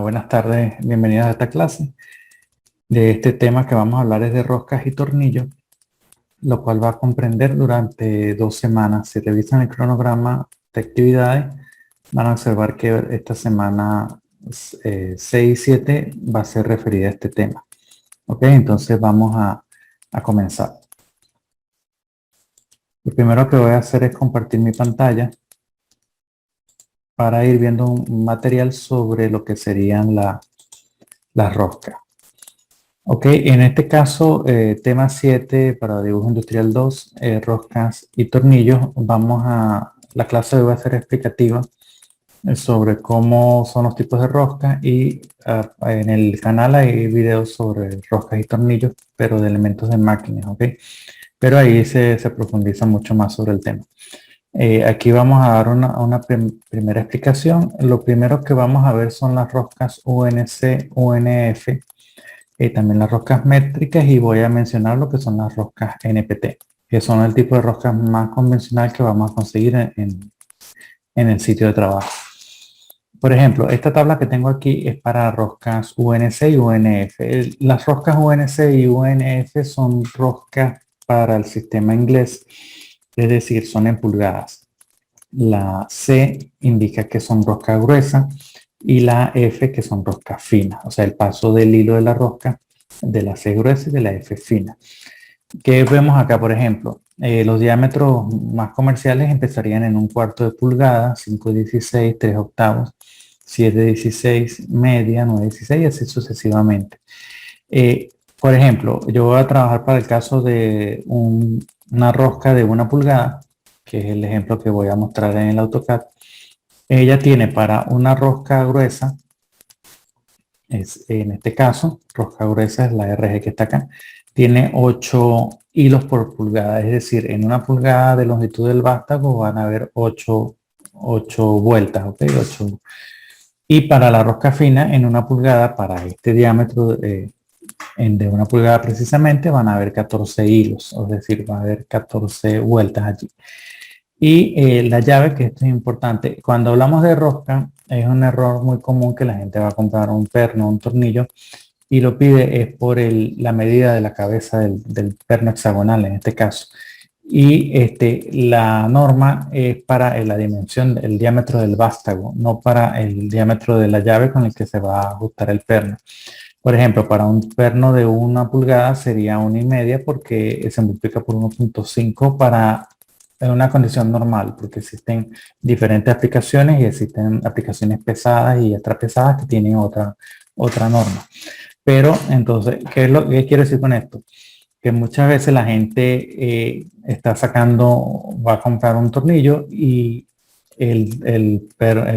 Buenas tardes, bienvenidos a esta clase. De este tema que vamos a hablar es de roscas y tornillos, lo cual va a comprender durante 2 semanas. Si revisan el cronograma de actividades, van a observar que esta semana 6 y 7 va a ser referida a este tema. Ok, entonces vamos a comenzar. Lo primero que voy a hacer es compartir mi pantalla para ir viendo un material sobre lo que serían las roscas. Ok, en este caso, tema 7 para dibujo industrial 2, roscas y tornillos. La clase de hoy va a ser explicativa sobre cómo son los tipos de roscas y en el canal hay videos sobre roscas y tornillos, pero de elementos de máquinas, ok. Pero ahí se profundiza mucho más sobre el tema. Aquí vamos a dar una primera explicación. Lo primero que vamos a ver son las roscas UNC, UNF, también las roscas métricas, y voy a mencionar lo que son las roscas NPT, que son el tipo de roscas más convencional que vamos a conseguir en el sitio de trabajo. Por ejemplo, esta tabla que tengo aquí es para roscas UNC y UNF. Las roscas UNC y UNF son roscas para el sistema inglés, es decir, son en pulgadas. La C indica que son roscas gruesas y la F que son roscas finas, o sea, el paso del hilo de la rosca de la C gruesa y de la F fina. ¿Qué vemos acá, por ejemplo? Los diámetros más comerciales empezarían en 1/4 de pulgada, 5/16, 3/8, 7/16, media, 9/16 y así sucesivamente. Por ejemplo, yo voy a trabajar para el caso de una rosca de 1 pulgada, que es el ejemplo que voy a mostrar en el AutoCAD. Ella tiene para una rosca gruesa, en este caso, rosca gruesa es la RG que está acá, tiene 8 hilos por pulgada, es decir, en 1 pulgada de longitud del vástago van a haber 8 vueltas, ¿ok? 8. Y para la rosca fina, en 1 pulgada, para este diámetro de 1 pulgada precisamente, van a haber 14 hilos, es decir, va a haber 14 vueltas allí. Y la llave, que esto es importante, cuando hablamos de rosca, es un error muy común que la gente va a comprar un perno, un tornillo, y lo pide es por la medida de la cabeza del perno hexagonal en este caso. Y la norma es para la dimensión, el diámetro del vástago, no para el diámetro de la llave con el que se va a ajustar el perno. Por ejemplo, para un perno de 1 pulgada sería 1,5 porque se multiplica por 1.5 para en una condición normal, porque existen diferentes aplicaciones y existen aplicaciones pesadas y extra pesadas que tienen otra norma. Pero entonces, ¿qué quiero decir con esto? Que muchas veces la gente va a comprar un tornillo y el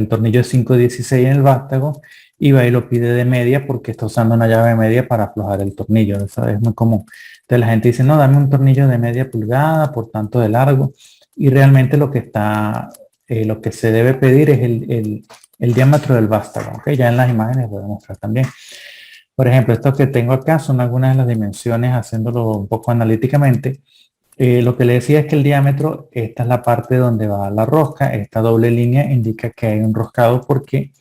tornillo es 5/16 en el vástago y va y lo pide de media porque está usando una llave de media para aflojar el tornillo. Eso es muy común. Entonces la gente dice, no, dame un tornillo de media pulgada por tanto de largo. Y realmente lo que se debe pedir es el diámetro del vástago. ¿Okay? Ya en las imágenes voy a mostrar también. Por ejemplo, esto que tengo acá son algunas de las dimensiones, haciéndolo un poco analíticamente. Lo que le decía es que el diámetro, esta es la parte donde va la rosca, esta doble línea indica que hay un roscado porque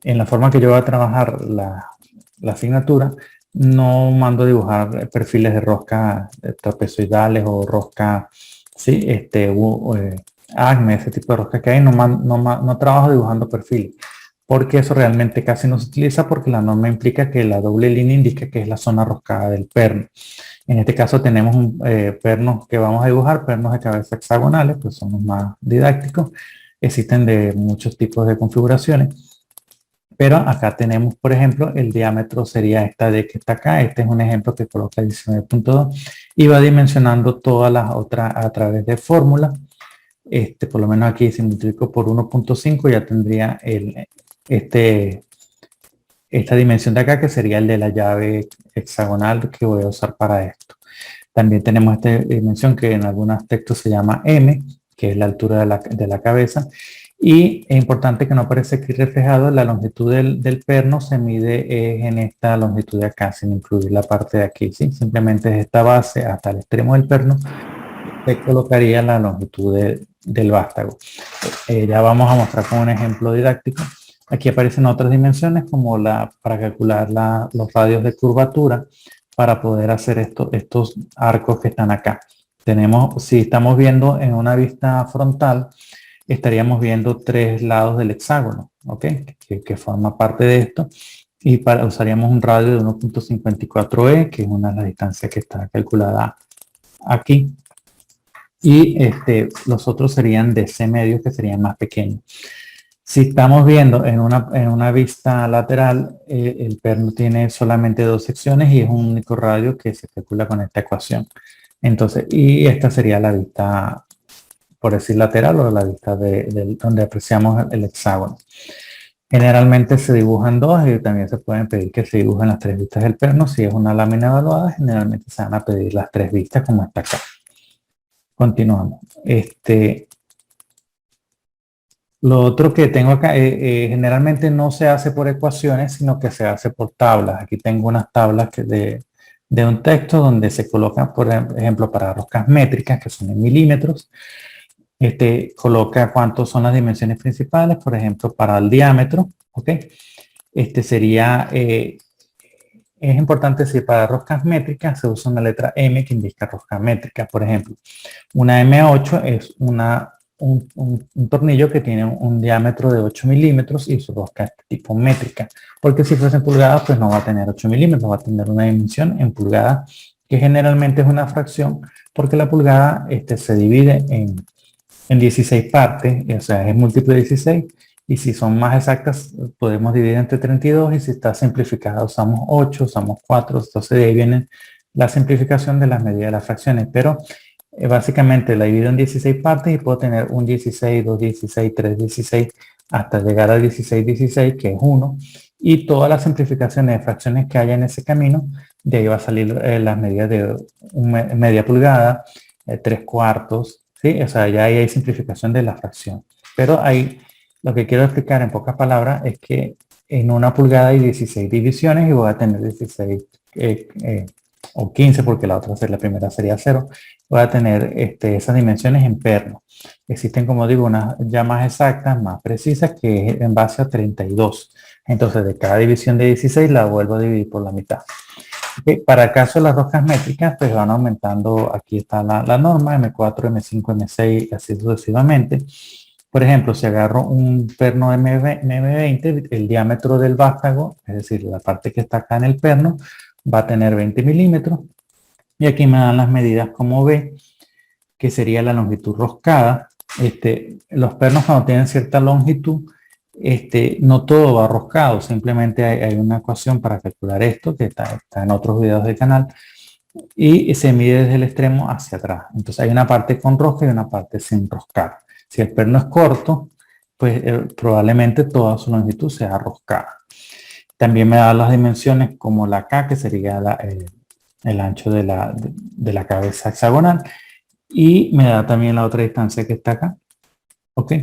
en la forma que yo voy a trabajar la asignatura, no mando a dibujar perfiles de rosca trapezoidales o rosca, ¿sí? Acme, ese tipo de rosca que hay, no trabajo dibujando perfiles, porque eso realmente casi no se utiliza porque la norma implica que la doble línea indica que es la zona roscada del perno. En este caso tenemos pernos que vamos a dibujar, pernos de cabeza hexagonales, pues son los más didácticos. Existen de muchos tipos de configuraciones. Pero acá tenemos, por ejemplo, el diámetro sería esta de que está acá. Este es un ejemplo que coloca 19.2 y va dimensionando todas las otras a través de fórmulas. Por lo menos aquí si multiplico por 1.5 ya tendría esta dimensión de acá, que sería el de la llave hexagonal que voy a usar para esto. También tenemos esta dimensión que en algunos textos se llama M, que es la altura de la cabeza. Y es importante que no aparece aquí reflejado, la longitud del perno se mide en esta longitud de acá, sin incluir la parte de aquí, ¿sí? Simplemente es esta base hasta el extremo del perno, se colocaría la longitud del vástago. Ya vamos a mostrar con un ejemplo didáctico. Aquí aparecen otras dimensiones como para calcular los radios de curvatura para poder hacer estos arcos que están acá. Si estamos viendo en una vista frontal, estaríamos viendo 3 lados del hexágono, ¿ok? Que forma parte de esto. Y usaríamos un radio de 1.54 que es una de las distancias que está calculada aquí. Y los otros serían de C medio, que serían más pequeños. Si estamos viendo en una vista lateral, el perno tiene solamente 2 secciones y es un único radio que se calcula con esta ecuación. Entonces, y esta sería la vista, por decir lateral, o la vista donde apreciamos el hexágono. Generalmente se dibujan 2 y también se pueden pedir que se dibujen las 3 vistas del perno. Si es una lámina evaluada, generalmente se van a pedir las 3 vistas como está acá. Continuamos. Lo otro que tengo acá, generalmente no se hace por ecuaciones, sino que se hace por tablas. Aquí tengo unas tablas de un texto donde se colocan, por ejemplo, para roscas métricas, que son en milímetros. Coloca cuántos son las dimensiones principales, por ejemplo, para el diámetro, ¿ok? Es importante decir, para roscas métricas se usa una letra M que indica rosca métrica. Por ejemplo, una M8 es un tornillo que tiene un diámetro de 8 milímetros y su rosca es tipo métrica. Porque si fuese en pulgadas, pues no va a tener 8 milímetros, va a tener una dimensión en pulgadas, que generalmente es una fracción, porque la pulgada se divide en 16 partes, o sea, es múltiplo de 16, y si son más exactas, podemos dividir entre 32, y si está simplificada, usamos 8, usamos 4, entonces de ahí viene la simplificación de las medidas de las fracciones, pero básicamente la divido en 16 partes y puedo tener un 16, 2, 16, 3, 16, hasta llegar al 16, 16, que es 1, y todas las simplificaciones de fracciones que haya en ese camino, de ahí va a salir las medidas de media pulgada, 3 cuartos, ¿sí? O sea, ya ahí hay simplificación de la fracción. Pero ahí lo que quiero explicar en pocas palabras es que en una pulgada hay 16 divisiones y voy a tener 16 o 15, porque la primera sería 0. Voy a tener esas dimensiones en perno. Existen, como digo, unas ya más exactas, más precisas, que es en base a 32. Entonces, de cada división de 16 la vuelvo a dividir por la mitad. Para el caso de las roscas métricas, pues van aumentando. Aquí está la norma, M4, M5, M6, así sucesivamente. Por ejemplo, si agarro un perno M20, el diámetro del vástago, es decir, la parte que está acá en el perno, va a tener 20 milímetros. Y aquí me dan las medidas como B, que sería la longitud roscada. Los pernos, cuando tienen cierta longitud, no todo va roscado, simplemente hay una ecuación para calcular esto, que está en otros videos del canal, y se mide desde el extremo hacia atrás. Entonces hay una parte con rosca y una parte sin roscar. Si el perno es corto, pues probablemente toda su longitud sea roscada. También me da las dimensiones como la K, que sería el ancho de la cabeza hexagonal, y me da también la otra distancia que está acá. ¿Ok?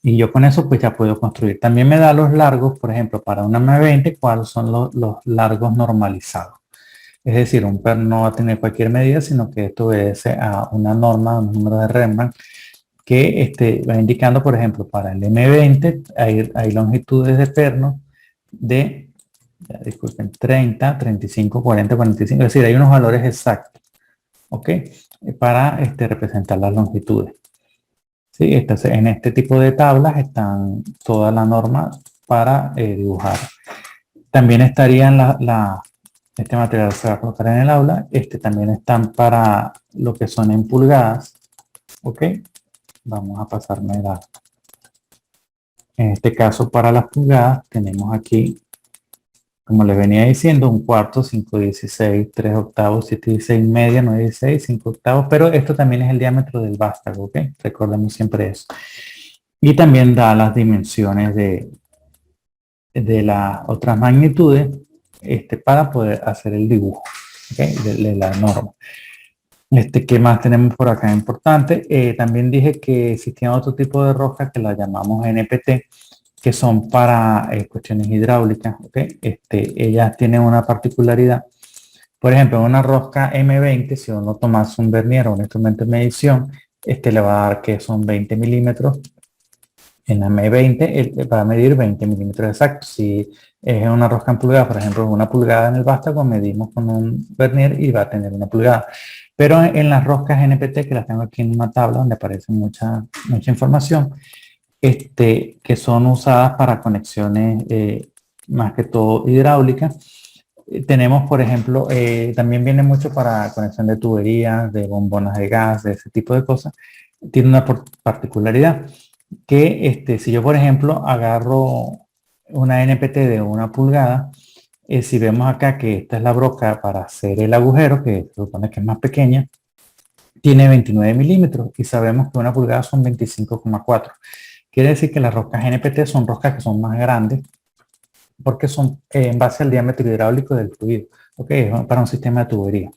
Y yo con eso pues ya puedo construir. También me da los largos, por ejemplo, para una M20, cuáles son los largos normalizados. Es decir, un perno no va a tener cualquier medida, sino que esto obedece a una norma, un número de Rembrandt, que va indicando, por ejemplo, para el M20 hay longitudes de perno de, disculpen, 30, 35, 40, 45. Es decir, hay unos valores exactos, ¿ok? Para representar las longitudes. ¿Sí? Entonces, en este tipo de tablas están todas las normas para dibujar. También estarían este material se va a colocar en el aula. También están para lo que son en pulgadas. ¿Ok? Vamos a pasarme la... En este caso, para las pulgadas, tenemos aquí, como les venía diciendo, un cuarto, 5/16, 3 octavos, 7/16, media, 9/16, 5 octavos, pero esto también es el diámetro del vástago, ¿ok? Recordemos siempre eso. Y también da las dimensiones de las otras magnitudes para poder hacer el dibujo, ¿okay? de la norma. ¿Qué más tenemos por acá importante? También dije que existían otro tipo de roscas que las llamamos NPT, que son para cuestiones hidráulicas, ¿okay? Ellas tienen una particularidad. Por ejemplo, en una rosca M20, si uno tomase un vernier o un instrumento de medición, le va a dar que son 20 milímetros En la M20 va a medir 20 milímetros exactos. Si es una rosca en pulgadas, por ejemplo, una pulgada en el vástago, medimos con un vernier y va a tener una pulgada. Pero en las roscas NPT, que las tengo aquí en una tabla donde aparece mucha información, que son usadas para conexiones más que todo hidráulicas. Tenemos, por ejemplo, también viene mucho para conexión de tuberías, de bombonas de gas, de ese tipo de cosas. Tiene una particularidad que si yo, por ejemplo, agarro una NPT de 1 pulgada, si vemos acá que esta es la broca para hacer el agujero, que se supone que es más pequeña, tiene 29 milímetros y sabemos que 1 pulgada son 25,4. Quiere decir que las roscas NPT son roscas que son más grandes porque son en base al diámetro hidráulico del fluido, ¿ok? Es para un sistema de tubería.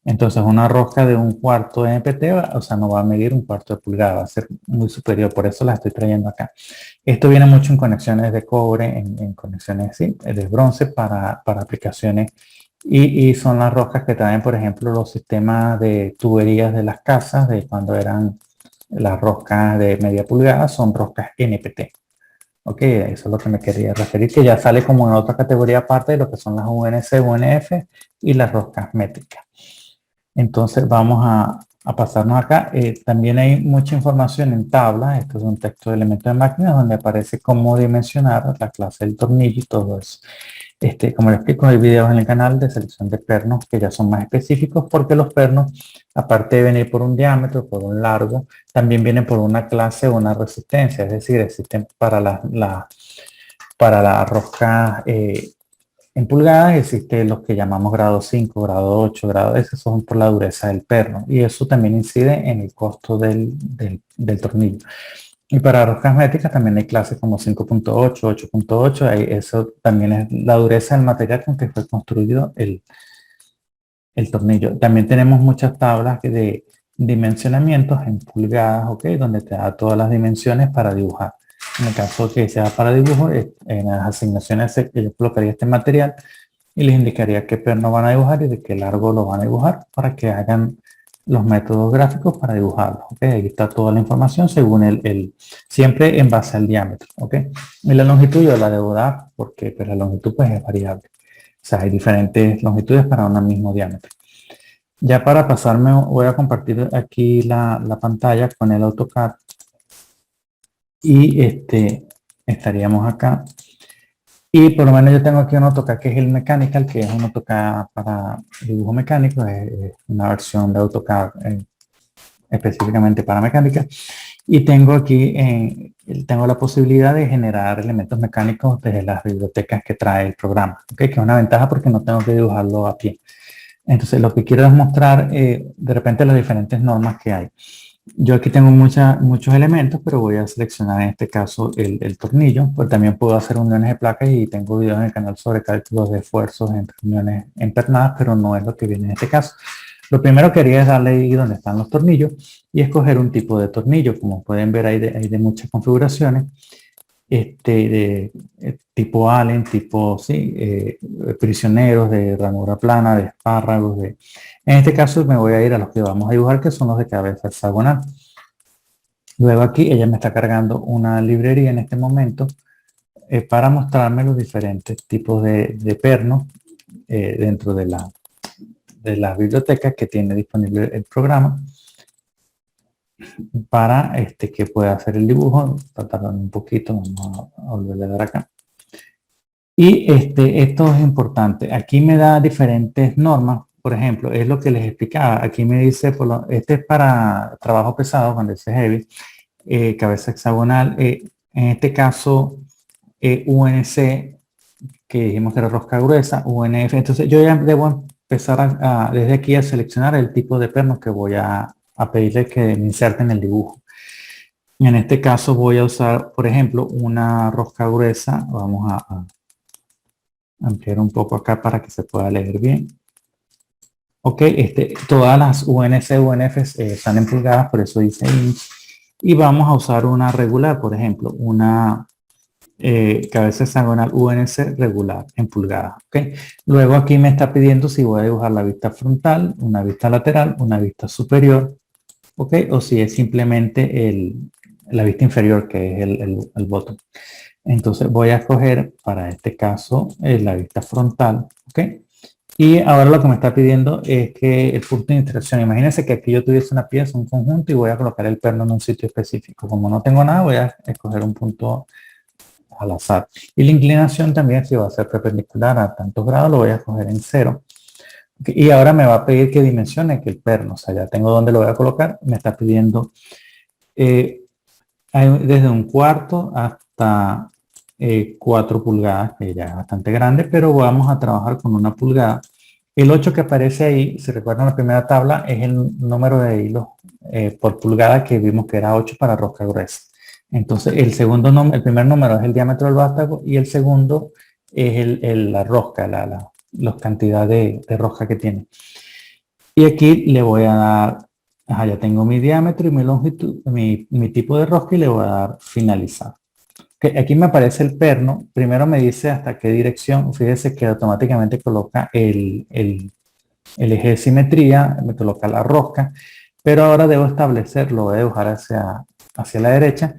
Entonces una rosca de 1/4 de NPT, o sea, no va a medir 1/4 de pulgada, va a ser muy superior, por eso la estoy trayendo acá. Esto viene mucho en conexiones de cobre, en conexiones ¿sí? de bronce para aplicaciones y son las roscas que traen, por ejemplo, los sistemas de tuberías de las casas, de cuando eran las roscas de media pulgada, son roscas NPT. Ok, eso es lo que me quería referir, que ya sale como en otra categoría aparte de lo que son las UNC, UNF y las roscas métricas. Entonces vamos a pasarnos acá. También hay mucha información en tabla. Esto es un texto de elementos de máquinas donde aparece cómo dimensionar la clase del tornillo y todo eso. Como les explico, hay videos en el canal de selección de pernos que ya son más específicos porque los pernos, aparte de venir por un diámetro, por un largo, también vienen por una clase o una resistencia. Es decir, existen para la rosca en pulgadas, existen los que llamamos grado 5, grado 8, grado S, son por la dureza del perno. Y eso también incide en el costo del tornillo. Y para roscas métricas también hay clases como 5.8, 8.8, eso también es la dureza del material con que fue construido el tornillo. También tenemos muchas tablas de dimensionamientos en pulgadas, ¿ok? Donde te da todas las dimensiones para dibujar. En el caso que sea para dibujo, en las asignaciones yo colocaría este material y les indicaría qué perno van a dibujar y de qué largo lo van a dibujar para que hagan los métodos gráficos para dibujarlo. ¿Okay? Ahí está toda la información según siempre en base al diámetro. ¿Okay? Y la longitud yo la debo dar porque pues, la longitud pues, es variable. O sea, hay diferentes longitudes para un mismo diámetro. Ya para pasarme, voy a compartir aquí la pantalla con el AutoCAD. Y estaríamos acá. Y por lo menos yo tengo aquí un AutoCAD que es el Mechanical, que es un AutoCAD para dibujo mecánico, es una versión de AutoCAD específicamente para mecánica. Y tengo aquí, tengo la posibilidad de generar elementos mecánicos desde las bibliotecas que trae el programa, ¿okay? Que es una ventaja porque no tengo que dibujarlo a pie. Entonces lo que quiero es mostrar de repente las diferentes normas que hay. Yo aquí tengo muchos elementos, pero voy a seleccionar en este caso el tornillo. Pues también puedo hacer uniones de placas y tengo videos en el canal sobre cálculos de esfuerzos entre uniones empernadas, pero no es lo que viene en este caso. Lo primero que haría es darle ahí donde están los tornillos y escoger un tipo de tornillo. Como pueden ver, hay de muchas configuraciones. Tipo Allen, tipo, sí, prisioneros, de ranura plana, de espárragos. En este caso me voy a ir a los que vamos a dibujar, que son los de cabeza hexagonal. Luego aquí ella me está cargando una librería en este momento para mostrarme los diferentes tipos de pernos dentro de la biblioteca que tiene disponible el programa para que pueda hacer el dibujo. Está tardando un poquito, vamos a volverle a dar acá. Y esto es importante. Aquí me da diferentes normas. Por ejemplo, es lo que les explicaba. Aquí me dice, este es para trabajo pesado, cuando dice heavy, cabeza hexagonal. En este caso, UNC, que dijimos que era rosca gruesa, UNF. Entonces yo ya debo empezar desde aquí a seleccionar el tipo de perno que voy a pedirle que me inserten en el dibujo. Y en este caso voy a usar, por ejemplo, una rosca gruesa. Vamos a ampliar un poco acá para que se pueda leer bien. Ok, todas las UNC, UNF están en pulgadas, por eso dice inch. Y vamos a usar una regular, por ejemplo, una cabeza hexagonal UNC regular en pulgadas. Okay. Luego aquí me está pidiendo si voy a dibujar la vista frontal, una vista lateral, una vista superior, okay, o si es simplemente la vista inferior, que es el bottom. Entonces voy a escoger para este caso la vista frontal, ¿ok? Y ahora lo que me está pidiendo es que el punto de inserción, imagínense que aquí yo tuviese una pieza, un conjunto, y voy a colocar el perno en un sitio específico. Como no tengo nada, voy a escoger un punto al azar. Y la inclinación también, si va a ser perpendicular a tantos grados, lo voy a escoger en 0. Y ahora me va a pedir que dimensione que el perno, o sea, ya tengo dónde lo voy a colocar, me está pidiendo desde un cuarto hasta 4 pulgadas, que ya es bastante grande, pero vamos a trabajar con 1 pulgada. El 8 que aparece ahí, si recuerdan la primera tabla, es el número de hilos por pulgada que vimos que era 8 para rosca gruesa. Entonces, el primer número es el diámetro del vástago y el segundo es la rosca, la cantidad de rosca que tiene. Y aquí le voy a dar, ya tengo mi diámetro y mi longitud, mi tipo de rosca, y le voy a dar finalizar. Okay, aquí me aparece el perno. Primero me dice hasta qué dirección. Fíjese que automáticamente coloca el eje de simetría, me coloca la rosca, pero ahora debo establecerlo, voy a dibujar hacia la derecha.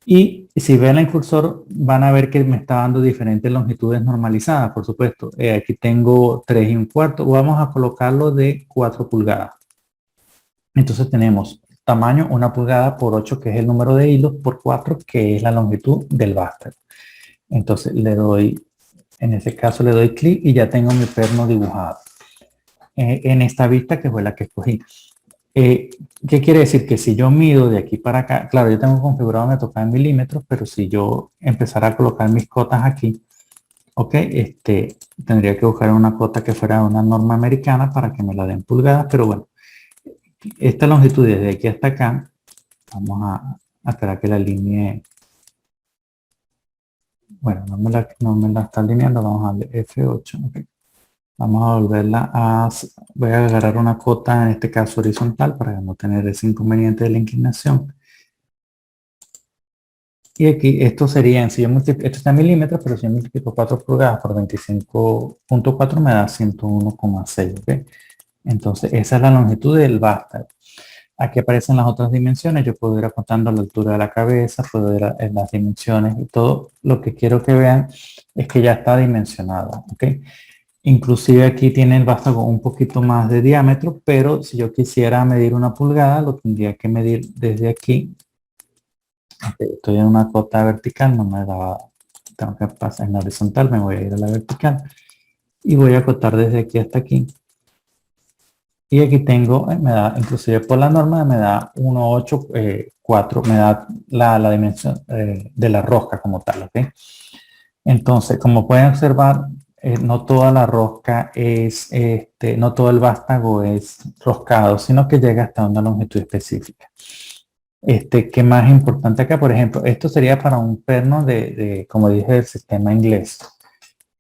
Y si ven el cursor, van a ver que me está dando diferentes longitudes normalizadas, por supuesto. Aquí tengo 3 1/4. Vamos a colocarlo de 4 pulgadas. Entonces tenemos tamaño 1 pulgada por 8, que es el número de hilos, por 4, que es la longitud del vástago. Entonces en ese caso le doy clic y ya tengo mi perno dibujado. En esta vista, que fue la que escogí. ¿Qué quiere decir? Que si yo mido de aquí para acá, claro, yo tengo configurado me toca en milímetros, pero si yo empezara a colocar mis cotas aquí, ok, tendría que buscar una cota que fuera una norma americana para que me la den pulgadas, pero bueno, esta longitud desde aquí hasta acá, vamos a esperar que la alinee. Bueno, no me la está alineando, vamos a darle F8, ok. Vamos a volverla voy a agarrar una cota, en este caso horizontal, para no tener ese inconveniente de la inclinación. Y aquí esto sería, si yo multiplico, esto está en milímetros, pero si yo multiplico 4 pulgadas por 25.4 me da 101,6, ¿ok? Entonces esa es la longitud del vástago. Aquí aparecen las otras dimensiones, yo puedo ir acotando la altura de la cabeza, puedo ir en las dimensiones y todo. Lo que quiero que vean es que ya está dimensionado, ¿ok? Inclusive aquí tiene el vástago un poquito más de diámetro, pero si yo quisiera medir 1 pulgada, lo tendría que medir desde aquí. Estoy en una cota vertical, no me da, tengo que pasar en la horizontal, me voy a ir a la vertical y voy a acotar desde aquí hasta aquí. Y aquí tengo, me da, inclusive por la norma, me da 1,8,4, me da la dimensión de la rosca como tal, ¿ok? Entonces, como pueden observar, no toda la rosca es, no todo el vástago es roscado, sino que llega hasta una longitud específica. ¿Qué más importante acá? Por ejemplo, esto sería para un perno como dije, del sistema inglés.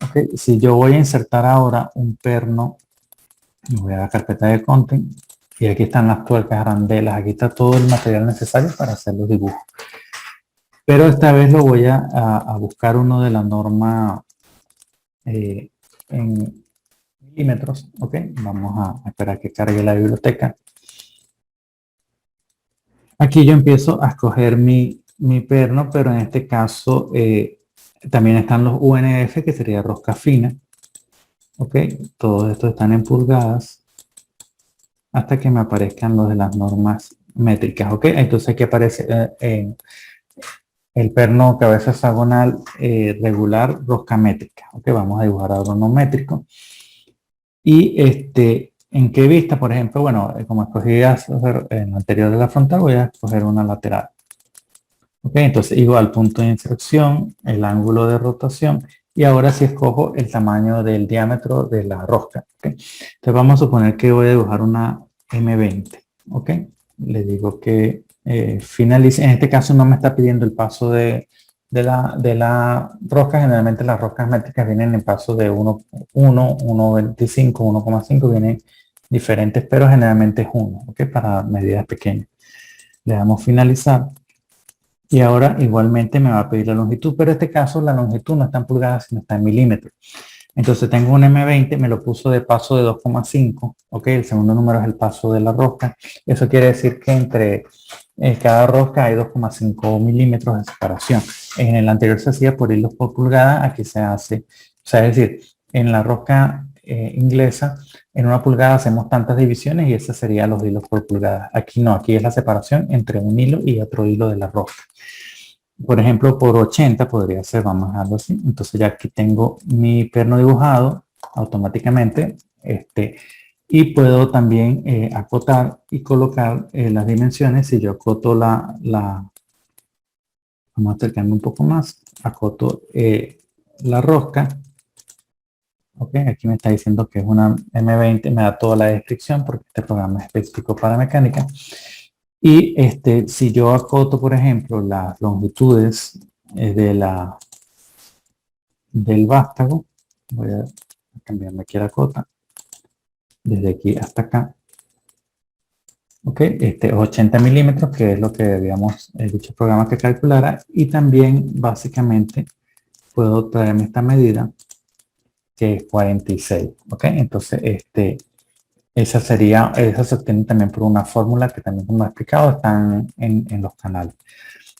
Okay. Si yo voy a insertar ahora un perno, voy a la carpeta de content, y aquí están las tuercas, arandelas, aquí está todo el material necesario para hacer los dibujos. Pero esta vez lo voy a buscar uno de la norma en milímetros, ok. Vamos a esperar que cargue la biblioteca. Aquí yo empiezo a escoger mi perno, pero en este caso también están los UNF, que sería rosca fina, ok. Todos estos están en pulgadas hasta que me aparezcan los de las normas métricas, ok. Entonces aquí aparece el perno cabeza hexagonal regular, rosca métrica. Ok, vamos a dibujar ahora uno métrico. Y ¿en qué vista? Por ejemplo, bueno, como escogí en la anterior de la frontal, voy a escoger una lateral. Ok, entonces igual punto de inserción, el ángulo de rotación, y ahora sí escojo el tamaño del diámetro de la rosca. Okay. Entonces vamos a suponer que voy a dibujar una M20. Ok, le digo que finalice. En este caso no me está pidiendo el paso de la rosca. Generalmente las roscas métricas vienen en paso de 1,25, 1,5, vienen diferentes, pero generalmente es 1, ¿ok? Para medidas pequeñas. Le damos finalizar. Y ahora igualmente me va a pedir la longitud, pero en este caso la longitud no está en pulgadas, sino está en milímetros. Entonces tengo un M20, me lo puso de paso de 2,5, ok, el segundo número es el paso de la rosca. Eso quiere decir que entre cada rosca hay 2,5 milímetros de separación. En el anterior se hacía por hilos por pulgada, aquí se hace, o sea, es decir, en la rosca inglesa, en una pulgada hacemos tantas divisiones y ese serían los hilos por pulgada. Aquí no, aquí es la separación entre un hilo y otro hilo de la rosca. Por ejemplo, por 80 podría ser, vamos a dejarlo así. Entonces ya aquí tengo mi perno dibujado automáticamente. Y puedo también acotar y colocar las dimensiones. Si yo acoto vamos a acercarme un poco más, acoto la rosca. Ok, aquí me está diciendo que es una M20, me da toda la descripción porque este programa es específico para mecánica. Y si yo acoto, por ejemplo, las longitudes del vástago, voy a cambiarme aquí la cota, desde aquí hasta acá. Ok, 80 milímetros, que es lo que habíamos dicho el programa que calculara. Y también, básicamente, puedo traerme esta medida, que es 46. Ok, entonces, esa se obtiene también por una fórmula que también, como he explicado, están en los canales.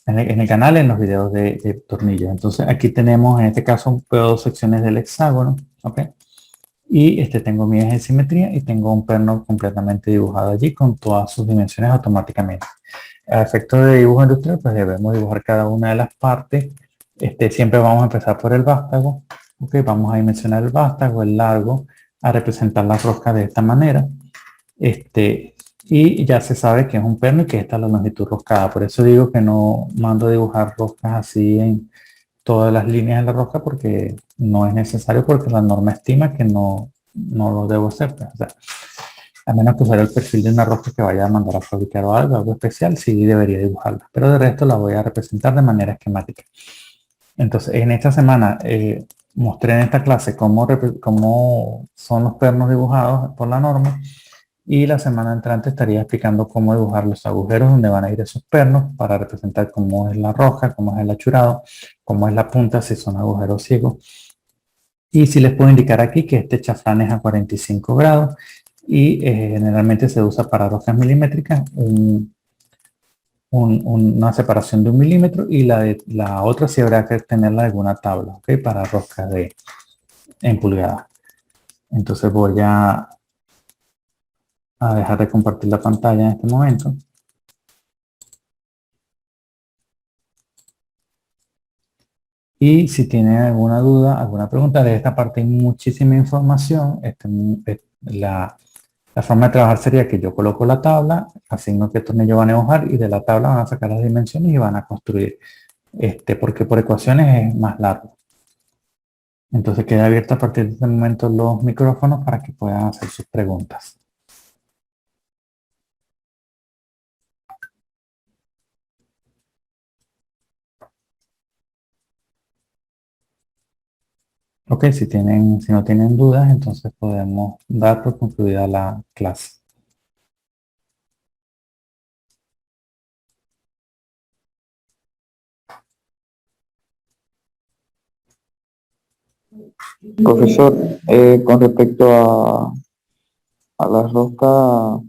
En el canal, en los videos de tornillos. Entonces, aquí tenemos, en este caso, dos secciones del hexágono. Ok. Y tengo mi eje de simetría y tengo un perno completamente dibujado allí con todas sus dimensiones automáticamente. A efectos de dibujo industrial, pues debemos dibujar cada una de las partes. Siempre vamos a empezar por el vástago. Ok, vamos a dimensionar el vástago, el largo, a representar la rosca de esta manera. Y ya se sabe que es un perno y que esta es la longitud roscada. Por eso digo que no mando a dibujar roscas así en todas las líneas de la rosca porque no es necesario, porque la norma estima que no lo debo hacer. Pues, o sea, a menos que usar el perfil de una rosca que vaya a mandar a fabricar o algo especial, sí debería dibujarla. Pero de resto la voy a representar de manera esquemática. Entonces, en esta semana mostré en esta clase cómo son los pernos dibujados por la norma. Y la semana entrante estaría explicando cómo dibujar los agujeros donde van a ir esos pernos para representar cómo es la rosca, cómo es el achurado, cómo es la punta, si son agujeros ciegos. Y si les puedo indicar aquí que este chaflán es a 45 grados y generalmente se usa para roscas milimétricas una separación de 1 milímetro y la otra sí habrá que tenerla en alguna tabla, ¿ok? Para roscas en pulgadas. Entonces voy a dejar de compartir la pantalla en este momento. Y si tienen alguna duda, alguna pregunta de esta parte hay muchísima información. La forma de trabajar sería que yo coloco la tabla, asigno qué tornillo van a dibujar y de la tabla van a sacar las dimensiones y van a construir. Porque por ecuaciones es más largo. Entonces queda abierto a partir de este momento los micrófonos para que puedan hacer sus preguntas. Ok, si no tienen dudas, entonces podemos dar por concluida la clase. Profesor, con respecto a la rosca,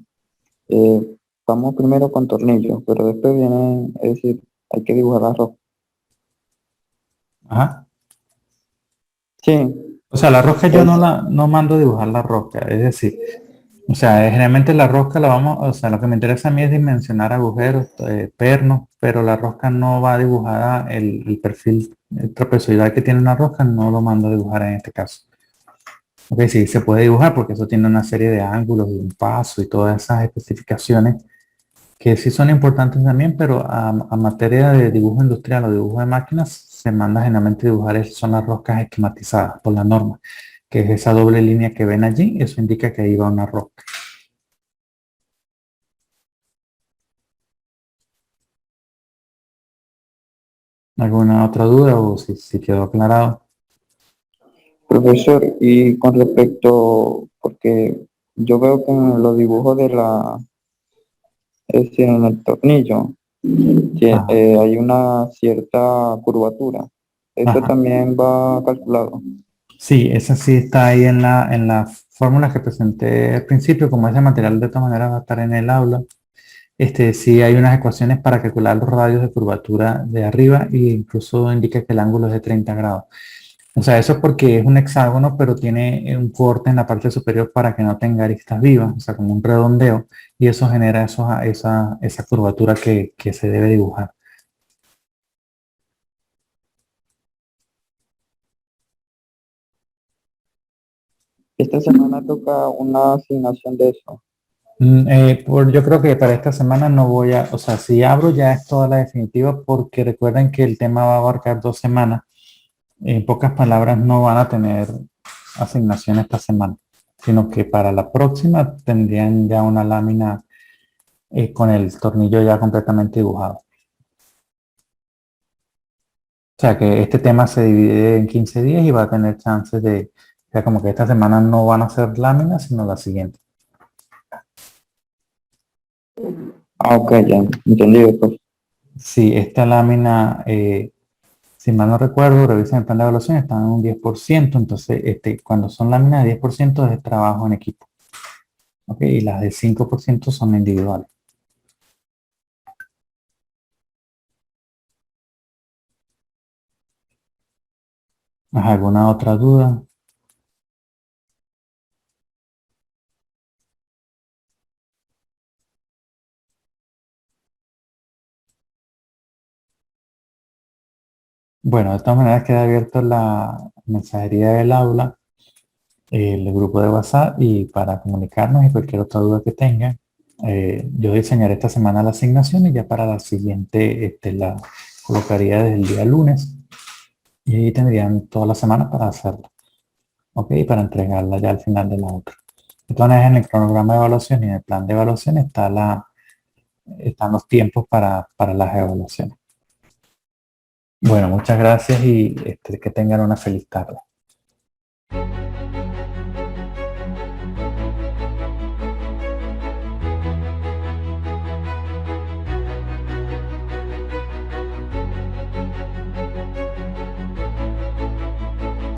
vamos primero con tornillos, pero después viene, es decir, hay que dibujar la rosca. Ajá. Sí, O sea, la rosca yo es, no mando a dibujar la rosca, es decir, o sea, generalmente la rosca o sea, lo que me interesa a mí es dimensionar agujeros, pernos, pero la rosca no va dibujada, el perfil trapezoidal que tiene una rosca no lo mando a dibujar en este caso. Ok, sí, se puede dibujar porque eso tiene una serie de ángulos y un paso y todas esas especificaciones que sí son importantes también, pero a materia de dibujo industrial o dibujo de máquinas, se manda generalmente dibujar, son las roscas esquematizadas por la norma, que es esa doble línea que ven allí, eso indica que ahí va una rosca. ¿Alguna otra duda o si quedó aclarado? profesor, y con respecto, porque yo veo que en los dibujos es decir, en el tornillo, Ajá, hay una cierta curvatura. Eso ajá. también va calculado. Sí, esa sí está ahí en la fórmula que presenté al principio, como ese material de todas maneras va a estar en el aula. Sí hay unas ecuaciones para calcular los radios de curvatura de arriba e incluso indica que el ángulo es de 30 grados. O sea, eso es porque es un hexágono, pero tiene un corte en la parte superior para que no tenga aristas vivas, o sea, como un redondeo, y eso genera esa curvatura que se debe dibujar. Esta semana toca una asignación de eso. Yo creo que para esta semana no voy a, o sea, si abro ya es toda la definitiva porque recuerden que el tema va a abarcar 2 semanas. En pocas palabras, no van a tener asignación esta semana, sino que para la próxima tendrían ya una lámina con el tornillo ya completamente dibujado. O sea que este tema se divide en 15 días y va a tener chances de, o sea, como que esta semana no van a ser láminas, sino la siguiente. Ah, ok, ya, entendido, pues. Si esta lámina, si mal no recuerdo, revisen el plan de evaluación, están en un 10%, entonces cuando son láminas de 10% es trabajo en equipo. ¿Ok? Y las de 5% son individuales. ¿Alguna otra duda? Bueno, de todas maneras queda abierto la mensajería del aula, el grupo de WhatsApp y para comunicarnos y cualquier otra duda que tengan. Yo diseñaré esta semana la asignación y ya para la siguiente la colocaría desde el día lunes y ahí tendrían toda la semana para hacerla, ¿ok? Para entregarla ya al final de la otra. De todas maneras, en el cronograma de evaluación y en el plan de evaluación están los tiempos para las evaluaciones. Bueno, muchas gracias y que tengan una feliz tarde.